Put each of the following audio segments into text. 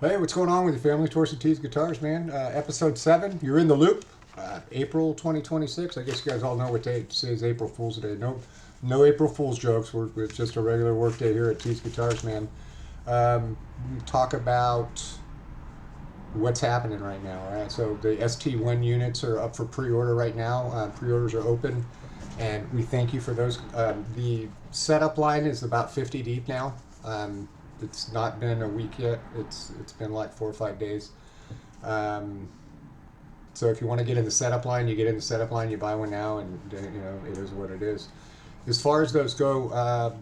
Hey, what's going on with your family? Tours of Tease Guitars, man. Episode 7, you're in the loop. April 2026. I guess you guys all know what day today is. April Fool's Day. No April Fool's jokes. It's just a regular work day here at Tease Guitars, man. Talk about what's happening right now, right? So the ST1 units are up for pre-order right now. Pre-orders are open, and we thank you for those. The setup line is about 50 deep now. It's not been a week yet. It's been like 4 or 5 days. So if you want to get in the setup line, you get in the setup line. You buy one now, and it is what it is. As far as those go,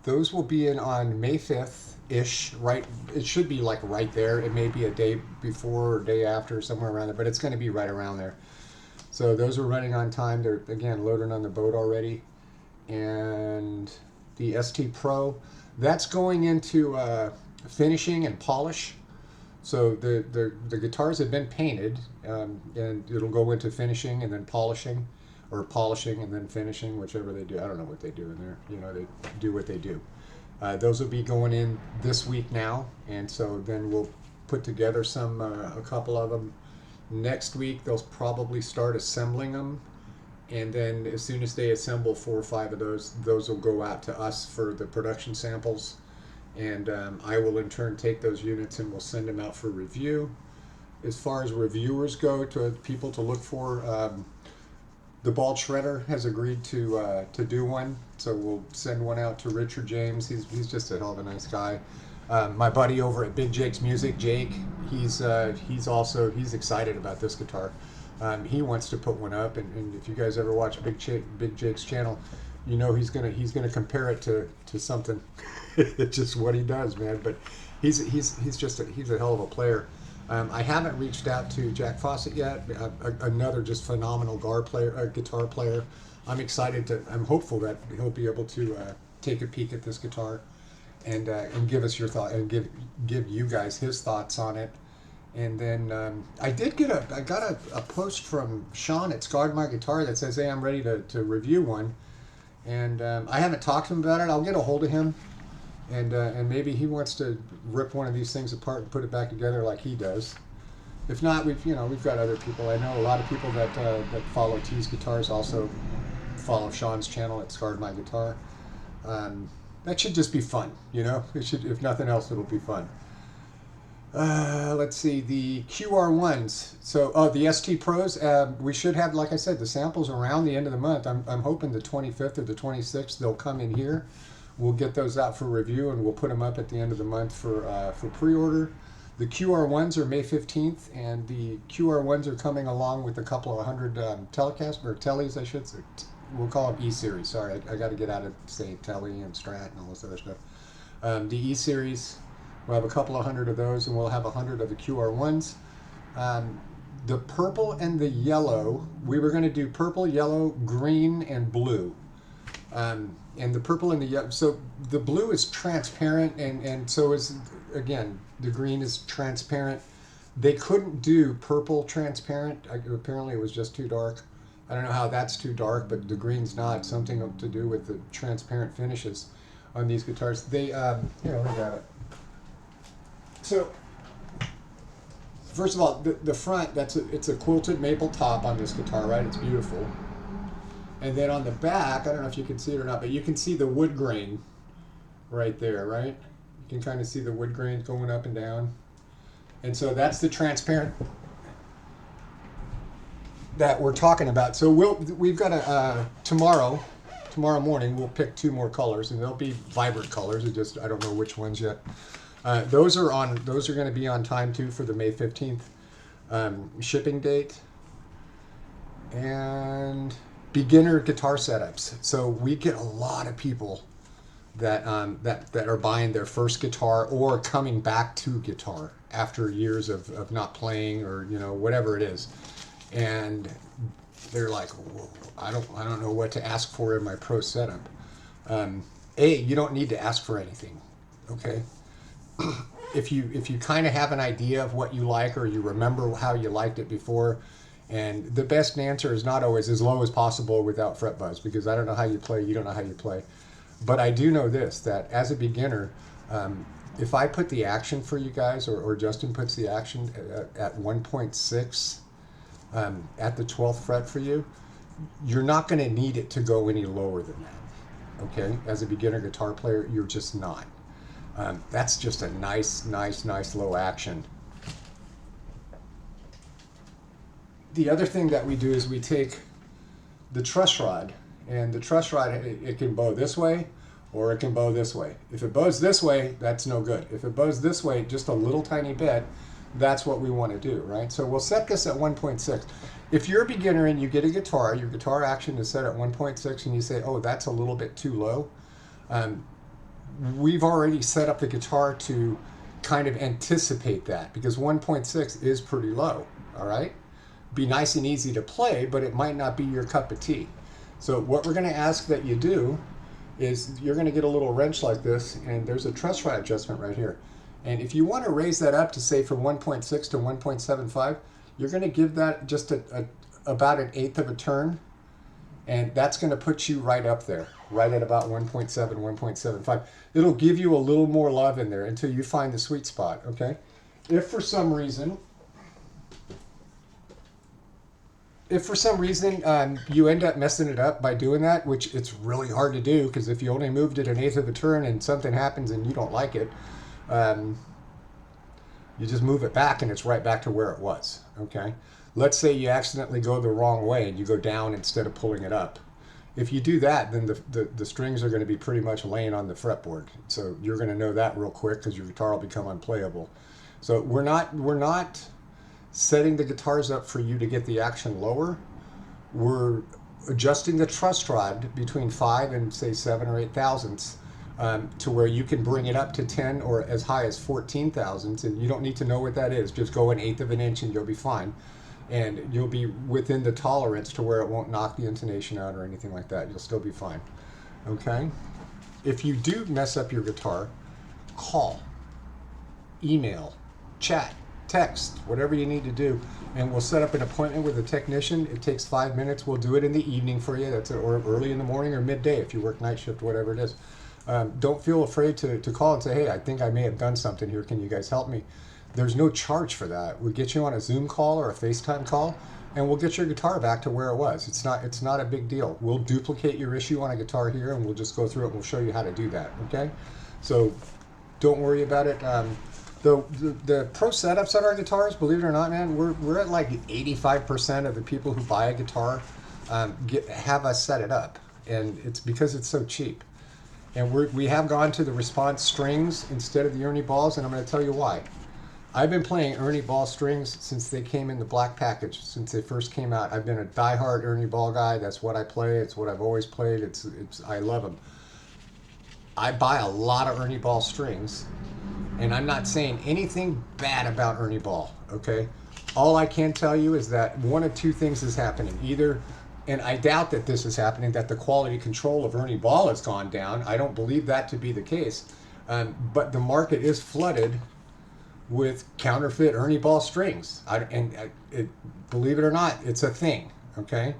those will be in on May 5th ish. Right, it should be like right there. It may be a day before or day after, somewhere around there, but it's going to be right around there. So those are running on time. They're again loaded on the boat already, and the ST Pro, that's going into finishing and polish. So the guitars have been painted, and it'll go into finishing and then polishing, or polishing and then finishing, whichever they do. I don't know what they do in there. They do what they do. Those will be going in this week now, and so then we'll put together a couple of them. Next week, they'll probably start assembling them. And then as soon as they assemble 4 or 5 of those will go out to us for the production samples. And I will in turn take those units and we'll send them out for review. As far as reviewers go, to people to look for, the Bald Shredder has agreed to do one. So we'll send one out to Richard James. He's just a hell of a nice guy. My buddy over at Big Jake's Music, Jake, he's excited about this guitar. He wants to put one up, and if you guys ever watch Big Jake's channel, he's gonna compare it to something. It's just what he does, man. But he's a hell of a player. I haven't reached out to Jack Fawcett yet. Another just phenomenal guitar player. I'm hopeful that he'll be able to take a peek at this guitar and give us your thought and give you guys his thoughts on it. And then I got a post from Sean at Scarred My Guitar that says, hey, I'm ready to review one. And I haven't talked to him about it. I'll get a hold of him. And maybe he wants to rip one of these things apart and put it back together like he does. If not, we've got other people. I know a lot of people that follow Tease Guitars also follow Sean's channel at Scarred My Guitar. That should just be fun, It should, if nothing else, it'll be fun. Let's see, the QR1s. So, the ST Pros, we should have, like I said, the samples around the end of the month. I'm hoping the 25th or the 26th they'll come in here. We'll get those out for review, and we'll put them up at the end of the month for pre-order. The QR1s are May 15th, and the QR1s are coming along with a couple of hundred Telecasts, or Tellies, I should say. We'll call them E-Series. Sorry, I got to get out of, say, Telly and Strat and all this other stuff. The E-Series, we'll have a couple of hundred of those, and we'll have 100 of the QR1s. The purple and the yellow, we were going to do purple, yellow, green, and blue. And the purple and the yellow, so the blue is transparent, and so is, again, the green is transparent. They couldn't do purple transparent. Apparently it was just too dark. I don't know how that's too dark, but the green's not. Something to do with the transparent finishes on these guitars. They, here, let me grab it. So, first of all, the front, it's a quilted maple top on this guitar, right? It's beautiful. And then on the back, I don't know if you can see it or not, but you can see the wood grain right there, right? You can kind of see the wood grain going up and down. And so that's the transparent that we're talking about. So we've got tomorrow morning, we'll pick 2 more colors, and they'll be vibrant colors. I don't know which ones yet. Those are going to be on time too for the May 15th shipping date. And beginner guitar setups. So we get a lot of people that are buying their first guitar or coming back to guitar after years of not playing, or whatever it is, and they're like, whoa, I don't know what to ask for in my pro setup. You don't need to ask for anything, okay? If you kind of have an idea of what you like, or you remember how you liked it before, and the best answer is not always as low as possible without fret buzz, because I don't know how you play, you don't know how you play. But I do know this, that as a beginner, if I put the action for you guys, or Justin puts the action at 1.6 at the 12th fret for you, you're not going to need it to go any lower than that. Okay? As a beginner guitar player, you're just not. That's just a nice low action. The other thing that we do is we take the truss rod, and the truss rod, it can bow this way or it can bow this way. If it bows this way, that's no good. If it bows this way just a little tiny bit, that's what we want to do, right? So we'll set this at 1.6. If you're a beginner and you get a guitar, your guitar action is set at 1.6, and you say, oh, that's a little bit too low, we've already set up the guitar to kind of anticipate that, because 1.6 is pretty low, all right? Be nice and easy to play, but it might not be your cup of tea. So what we're going to ask that you do is you're going to get a little wrench like this, and there's a truss rod adjustment right here. And if you want to raise that up to, say, from 1.6 to 1.75, you're going to give that just about an eighth of a turn, and that's going to put you right up there, right at about 1.7, 1.75. It'll give you a little more love in there until you find the sweet spot, okay? If for some reason you end up messing it up by doing that, which it's really hard to do, because if you only moved it an eighth of a turn and something happens and you don't like it, you just move it back and it's right back to where it was, okay? Let's say you accidentally go the wrong way and you go down instead of pulling it up. If you do that, then the strings are going to be pretty much laying on the fretboard. So you're going to know that real quick, because your guitar will become unplayable. So we're not setting the guitars up for you to get the action lower. We're adjusting the truss rod between 5 and, say, 7 or 8 thousandths to where you can bring it up to 10 or as high as 14 thousandths, and you don't need to know what that is. Just go an eighth of an inch and you'll be fine. And you'll be within the tolerance to where it won't knock the intonation out or anything like that. You'll still be fine, okay? If you do mess up your guitar, call, email, chat, text, whatever you need to do, and we'll set up an appointment with a technician. It takes 5 minutes. We'll do it in the evening for you. Or early in the morning or midday if you work night shift, whatever it is. Don't feel afraid to call and say, hey, I think I may have done something here. Can you guys help me? There's no charge for that. We'll get you on a Zoom call or a FaceTime call, and we'll get your guitar back to where it was. It's not a big deal. We'll duplicate your issue on a guitar here, and we'll just go through it and we'll show you how to do that, okay? So don't worry about it. The pro setups on our guitars, believe it or not, man, we're at like 85% of the people who buy a guitar have us set it up, and it's because it's so cheap. And we have gone to the response strings instead of the Ernie balls, and I'm going to tell you why. I've been playing Ernie ball strings since they came in the black package, since they first came out. I've been a diehard Ernie ball guy. That's what I play. It's what I've always played. I love them. I buy a lot of Ernie ball strings, and I'm not saying anything bad about Ernie ball, okay? All I can tell you is that one of two things is happening. Either, and I doubt that this is happening, that the quality control of Ernie ball has gone down. I don't believe that to be the case. But the market is flooded with counterfeit Ernie ball strings. Believe it or not, it's a thing, okay?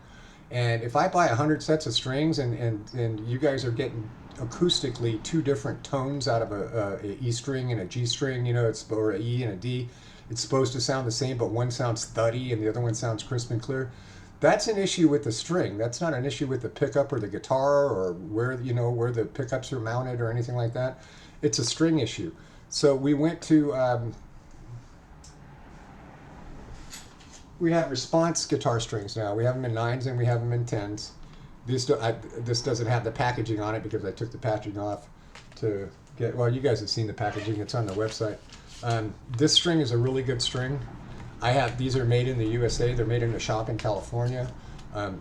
And if I buy 100 sets of strings and you guys are getting acoustically two different tones out of a E string and a G string, or an E and a D, it's supposed to sound the same, but one sounds thuddy and the other one sounds crisp and clear. That's an issue with the string. That's not an issue with the pickup or the guitar or where the pickups are mounted or anything like that. It's a string issue. So we went to, we have response guitar strings now. We have them in 9s and we have them in 10s. This doesn't have the packaging on it because I took the packaging off to get, well, you guys have seen the packaging. It's on the website. This string is a really good string. These are made in the USA. They're made in a shop in California.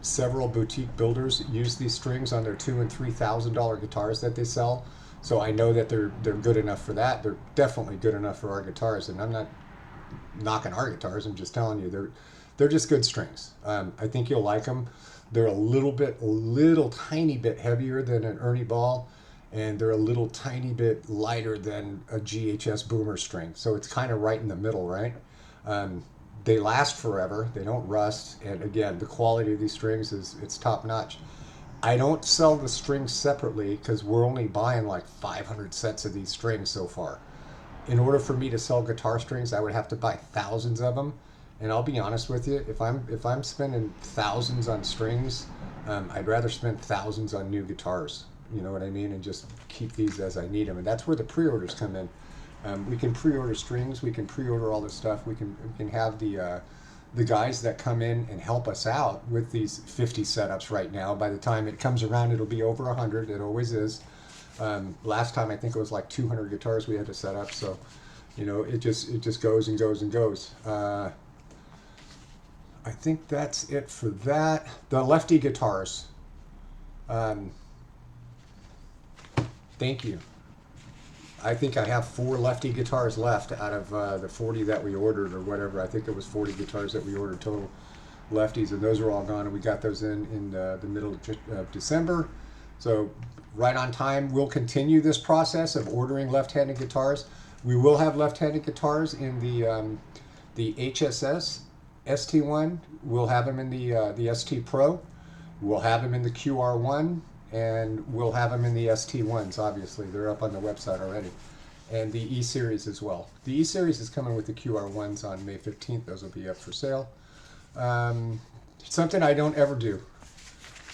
Several boutique builders use these strings on their $2,000 and $3,000 guitars that they sell. So I know that they're good enough for that. They're definitely good enough for our guitars, and I'm not knocking our guitars. I'm just telling you they're just good strings. I think you'll like them. They're a little tiny bit heavier than an Ernie ball, and they're a little tiny bit lighter than a GHS Boomer string. So it's kind of right in the middle, right? They last forever. They don't rust, and again, the quality of these strings it's top notch. I don't sell the strings separately because we're only buying like 500 sets of these strings so far. In order for me to sell guitar strings, I would have to buy thousands of them. And I'll be honest with you, if I'm spending thousands on strings, I'd rather spend thousands on new guitars. You know what I mean? And just keep these as I need them. And that's where the pre-orders come in. We can pre-order strings. We can pre-order all this stuff. We can have the guys that come in and help us out with these 50 setups right now. By the time it comes around, it'll be over 100. It always is. Last time I think it was like 200 guitars we had to set up. So, you know, it just goes and goes and goes. I think that's it for that. The lefty guitars. Thank you. I think I have 4 lefty guitars left out of the 40 that we ordered or whatever. I think it was 40 guitars that we ordered total lefties, and those are all gone. And we got those in the middle of December. So right on time. We'll continue this process of ordering left-handed guitars. We will have left-handed guitars in the HSS ST1. We'll have them in the ST Pro. We'll have them in the QR1, and we'll have them in the ST1s. Obviously, they're up on the website already, and the E series as well. The E series is coming with the QR1s on May 15th. Those will be up for sale. Something I don't ever do,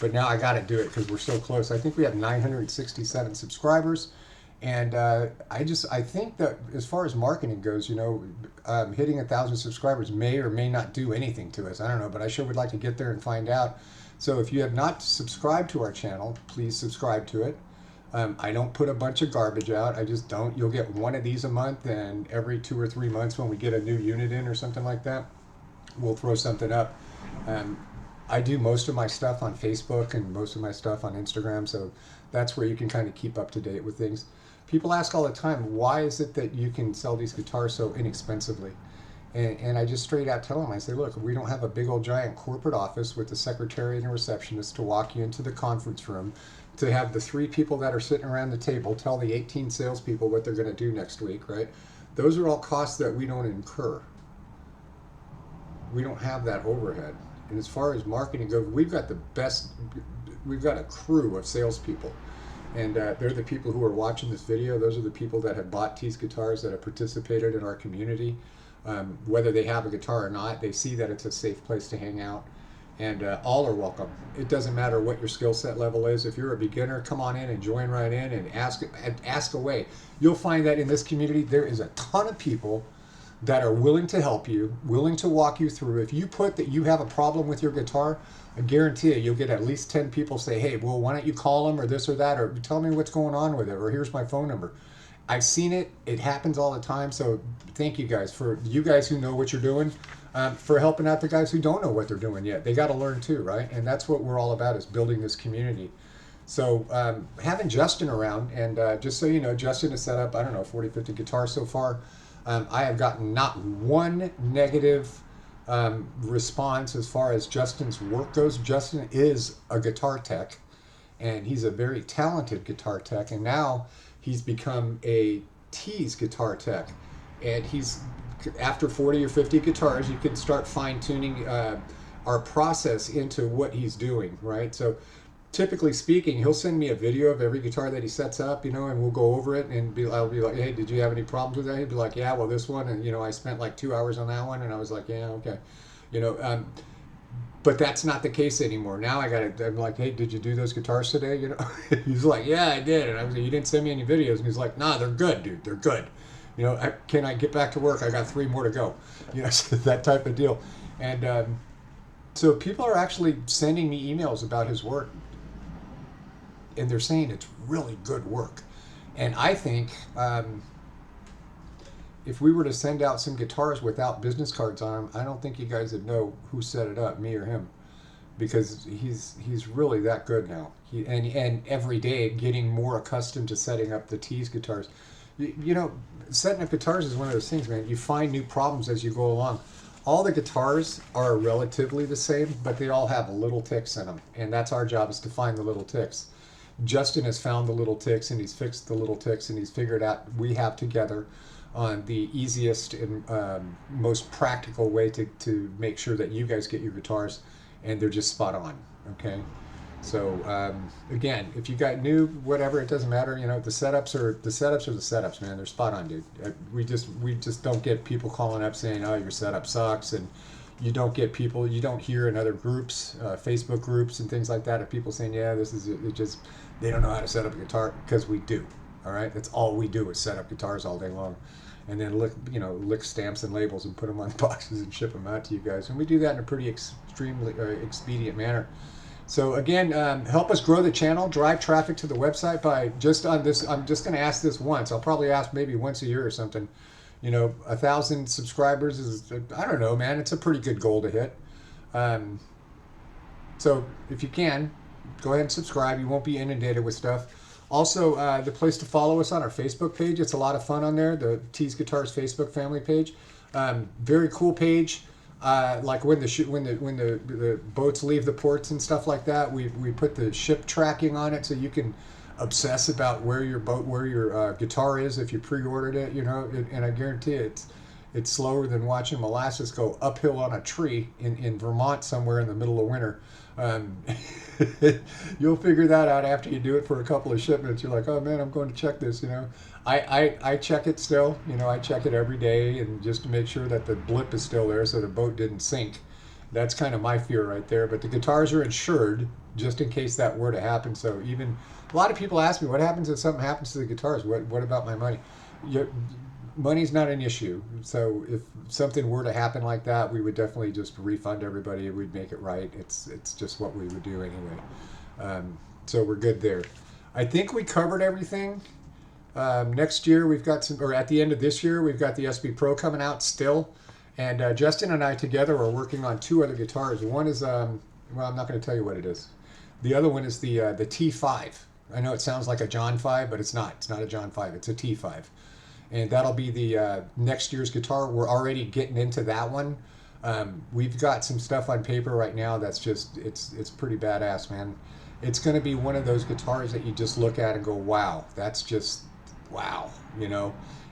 but now I got to do it because we're so close. I think we have 967 subscribers. And I think that as far as marketing goes, you know, hitting 1,000 subscribers may or may not do anything to us. I don't know, but I sure would like to get there and find out. So if you have not subscribed to our channel, please subscribe to it. I don't put a bunch of garbage out. I just don't. You'll get one of these a month, and every 2 or 3 months when we get a new unit in or something like that, we'll throw something up. I do most of my stuff on Facebook and most of my stuff on Instagram, so that's where you can kind of keep up to date with things. People ask all the time, why is it that you can sell these guitars so inexpensively? And I just straight out tell them, I say, look, we don't have a big old giant corporate office with the secretary and a receptionist to walk you into the conference room, to have the 3 people that are sitting around the table tell the 18 salespeople what they're going to do next week, right? Those are all costs that we don't incur. We don't have that overhead. And as far as marketing goes, we've got a crew of salespeople. And they're the people who are watching this video. Those are the people that have bought Tease Guitars, that have participated in our community. Whether they have a guitar or not, they see that it's a safe place to hang out. And all are welcome. It doesn't matter what your skill set level is. If you're a beginner, come on in and join right in and ask away. You'll find that in this community, there is a ton of people that are willing to help you, willing to walk you through. If you put that you have a problem with your guitar, I guarantee you'll get at least 10 people say, hey, well, why don't you call them or this or that, or tell me what's going on with it, or here's my phone number. I've seen it. It happens all the time. So thank you guys, for you guys who know what you're doing, for helping out the guys who don't know what they're doing yet. They got to learn too, right? And that's what we're all about, is building this community. So having Justin around, and just so you know, Justin has set up, I don't know, 40, 50 guitars so far. I have gotten not one negative response as far as Justin's work goes. Justin is a guitar tech, and he's a very talented guitar tech, and now he's become a Tease guitar tech. And he's, after 40 or 50 guitars, you can start fine-tuning our process into what he's doing, right? So typically speaking, he'll send me a video of every guitar that he sets up, you know, and we'll go over it, and I'll be like, hey, did you have any problems with that? He'd be like, yeah, well, this one, and, you know, I spent like 2 hours on that one, and I was like, yeah, okay. You know, but that's not the case anymore. Now I'm like, hey, did you do those guitars today? You know, he's like, yeah, I did. And I was like, you didn't send me any videos. And he's like, nah, they're good, dude. They're good. You know, can I get back to work? I got 3 more to go. You know, so that type of deal. And so people are actually sending me emails about his work, and they're saying it's really good work. And I think if we were to send out some guitars without business cards on them, I don't think you guys would know who set it up, me or him, because he's really that good now. And every day getting more accustomed to setting up the Tease guitars. You know, setting up guitars is one of those things, man. You find new problems as you go along. All the guitars are relatively the same, but they all have little ticks in them, and that's our job, is to find the little ticks. Justin has found the little ticks, and he's fixed the little ticks, and he's figured out we have together on the easiest and most practical way to make sure that you guys get your guitars and they're just spot on, okay? So again, if you got new whatever, it doesn't matter. You know, the setups are the setups, man. They're spot on, dude. We just don't get people calling up saying, "Oh, your setup sucks," and you don't hear in other groups, Facebook groups and things like that, of people saying, "Yeah, this is it." Just they don't know how to set up a guitar, because we do. All right, that's all we do is set up guitars all day long, and then lick stamps and labels and put them on boxes and ship them out to you guys. And we do that in a pretty extremely expedient manner. So again, help us grow the channel, drive traffic to the website by just on this. I'm just going to ask this once. I'll probably ask maybe once a year or something. 1,000 subscribers is, I don't know, man. It's a pretty good goal to hit. Um, so if you can, go ahead and subscribe. You won't be inundated with stuff. Also, the place to follow us on our Facebook page. It's a lot of fun on there. The Tease Guitars Facebook family page. Very cool page. Like when the boats leave the ports and stuff like that, we put the ship tracking on it, so you can obsess about where your guitar is if you pre-ordered it. And I guarantee it's slower than watching molasses go uphill on a tree in Vermont somewhere in the middle of winter. Um, you'll figure that out after you do it for a couple of shipments. You're like, oh man, I'm going to check this. I check it still. I check it every day, and just to make sure that the blip is still there, so the boat didn't sink. That's kind of my fear right there. But the guitars are insured just in case that were to happen. So even a lot of people ask me, what happens if something happens to the guitars? What about my money? Money's not an issue. So if something were to happen like that, we would definitely just refund everybody. We'd make it right. It's just what we would do anyway. So we're good there. I think we covered everything. Next year we've got or at the end of this year, we've got the SB Pro coming out still. And Justin and I together are working on two other guitars. One is, well, I'm not going to tell you what it is. The other one is the T5. I know it sounds like a John 5, but it's not. It's not a John 5. It's a T5. And that'll be the next year's guitar. We're already getting into that one. We've got some stuff on paper right now that's just, it's pretty badass, man. It's going to be one of those guitars that you just look at and go, wow, that's just, wow,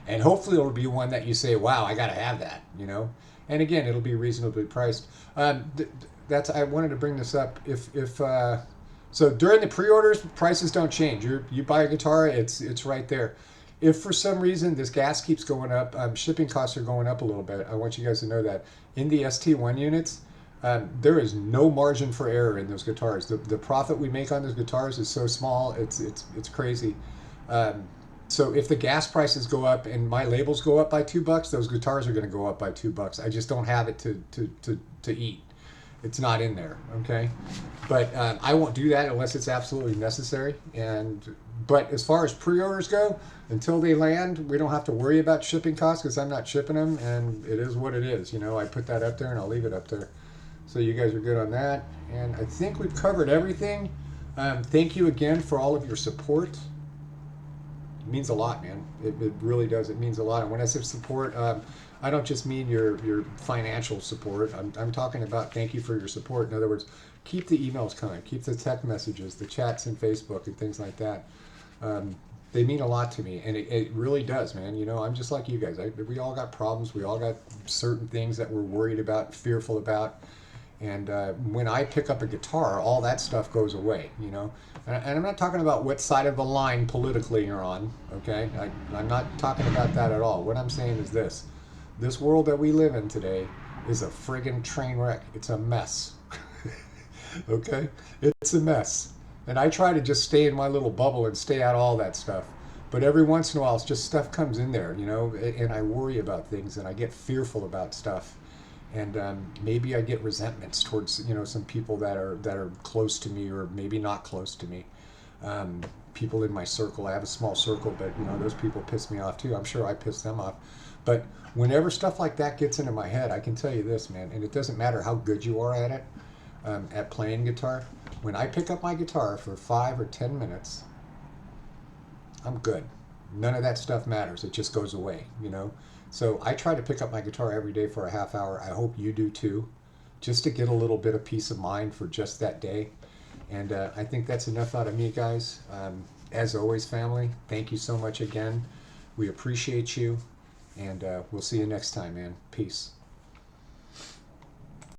And hopefully it'll be one that you say, wow, I got to have that, And again, it'll be reasonably priced. I wanted to bring this up. So during the pre-orders, prices don't change. You buy a guitar, it's right there. If for some reason this gas keeps going up, shipping costs are going up a little bit. I want you guys to know that. In the ST1 units, there is no margin for error in those guitars. The profit we make on those guitars is so small, it's crazy. So if the gas prices go up and my labels go up by $2, those guitars are going to go up by $2. I just don't have it to eat. It's not in there, okay? But I won't do that unless it's absolutely necessary. But as far as pre-orders go, until they land, we don't have to worry about shipping costs, because I'm not shipping them, and it is what it is. I put that up there and I'll leave it up there. So you guys are good on that. And I think we've covered everything. Thank you again for all of your support. It means a lot, man. It really does. It means a lot. And when I say support, I don't just mean your financial support. I'm talking about thank you for your support. In other words, keep the emails coming, keep the text messages, the chats in Facebook and things like that. They mean a lot to me, and it really does, man. I'm just like you guys. We all got problems. We all got certain things that we're worried about, fearful about. And when I pick up a guitar, all that stuff goes away, And I'm not talking about what side of the line politically you're on, okay? I'm not talking about that at all. What I'm saying is this. This world that we live in today is a friggin' train wreck. It's a mess. Okay? It's a mess. And I try to just stay in my little bubble and stay out all that stuff. But every once in a while, it's just stuff comes in there, and I worry about things, and I get fearful about stuff. And maybe I get resentments towards, some people that are close to me, or maybe not close to me. People in my circle. I have a small circle, but, those people piss me off too. I'm sure I piss them off. But whenever stuff like that gets into my head, I can tell you this, man, and it doesn't matter how good you are at it, at playing guitar. When I pick up my guitar for 5 or 10 minutes, I'm good. None of that stuff matters. It just goes away, So I try to pick up my guitar every day for a half hour. I hope you do too, just to get a little bit of peace of mind for just that day. And I think that's enough out of me, guys. As always, family, thank you so much again. We appreciate you. And we'll see you next time, man. Peace.